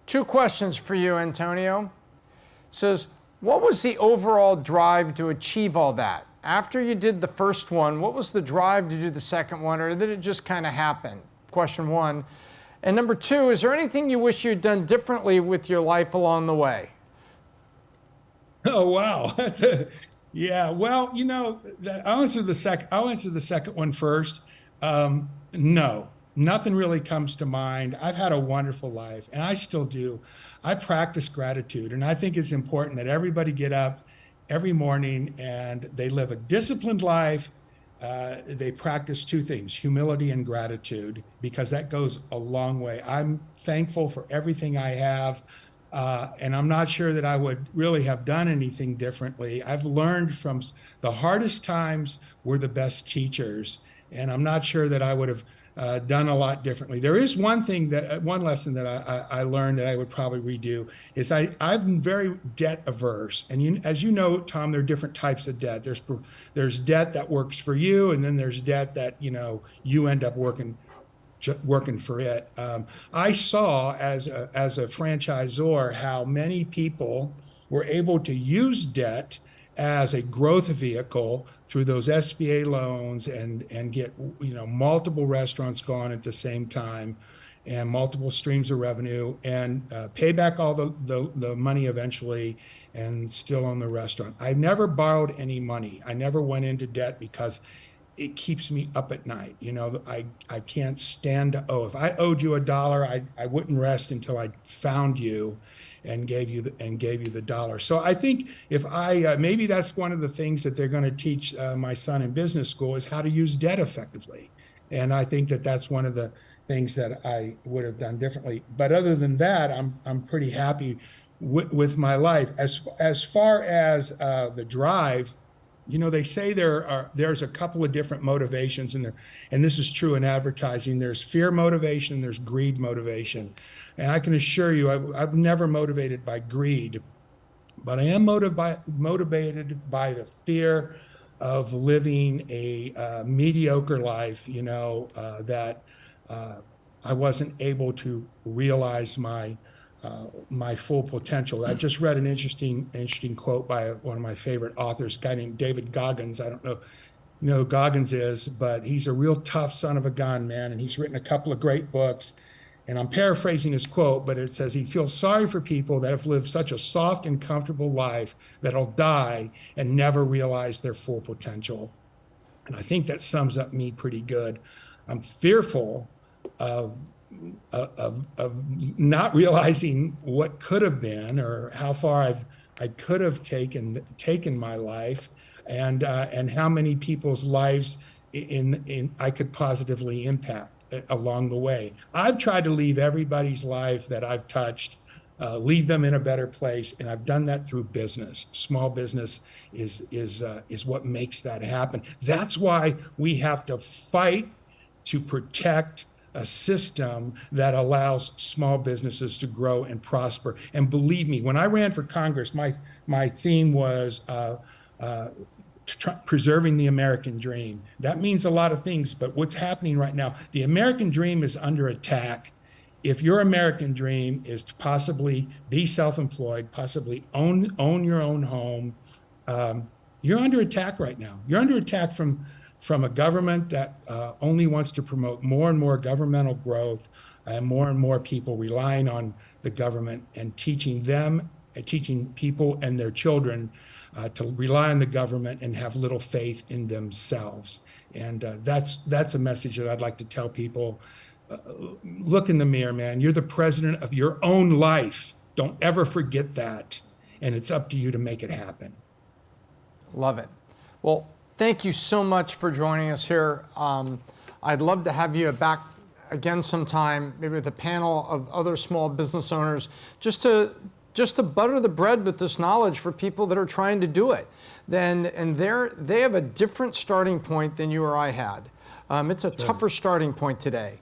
Two questions for you, Antonio. Says, what was the overall drive to achieve all that? After you did the first one, what was the drive to do the second one, or did it just kind of happen? Question one. And number two, is there anything you wish you'd done differently with your life along the way? Oh, wow. Yeah. Well, I'll answer the second one first. No, nothing really comes to mind. I've had a wonderful life, and I still do. I practice gratitude, and I think it's important that everybody get up every morning and they live a disciplined life. They practice two things, humility and gratitude, because that goes a long way. I'm thankful for everything I have. And I'm not sure that I would really have done anything differently. I've learned from the hardest times were the best teachers, and I'm not sure that I would have done a lot differently. There is one lesson that I learned that I would probably redo is I'm very debt averse. And as you know, Tom, there are different types of debt. There's debt that works for you, and then there's debt that, you end up working for it. I saw as a franchisor how many people were able to use debt as a growth vehicle through those SBA loans and get multiple restaurants going at the same time and multiple streams of revenue and pay back all the money eventually and still own the restaurant. I never borrowed any money. I never went into debt because it keeps me up at night. I can't stand to owe. If I owed you $1, I wouldn't rest until I found you and gave you the dollar. So I think if maybe that's one of the things that they're going to teach my son in business school is how to use debt effectively. And I think that that's one of the things that I would have done differently. But other than that, I'm pretty happy with my life. As far as the drive, they say there's a couple of different motivations in there, and this is true in advertising. There's fear motivation, there's greed motivation. And I can assure you, I'm never motivated by greed, but I am motivated by the fear of living a mediocre life, that I wasn't able to realize my full potential. I just read an interesting quote by one of my favorite authors, a guy named David Goggins. I don't know who Goggins is, but he's a real tough son of a gun, man. And he's written a couple of great books. And I'm paraphrasing his quote, but it says he feels sorry for people that have lived such a soft and comfortable life that'll die and never realize their full potential. And I think that sums up me pretty good. I'm fearful of not realizing what could have been or how far I could have taken my life, and how many people's lives I could positively impact along the way. I've tried to leave everybody's life that I've touched, leave them in a better place, and I've done that through business. Small business is what makes that happen. That's why we have to fight to protect a system that allows small businesses to grow and prosper. And believe me, when I ran for Congress, my theme was preserving the American dream. That means a lot of things, but what's happening right now, the American dream is under attack. If your American dream is to possibly be self-employed, possibly own your own home, you're under attack right now. You're under attack from a government that only wants to promote more and more governmental growth and more people relying on the government and teaching people and their children to rely on the government and have little faith in themselves. And that's a message that I'd like to tell people. Look in the mirror, man. You're the president of your own life. Don't ever forget that. And it's up to you to make it happen. Love it. Well, thank you so much for joining us here. I'd love to have you back again sometime, maybe with a panel of other small business owners, just to butter the bread with this knowledge for people that are trying to do it. They have a different starting point than you or I had. It's a tougher starting point today.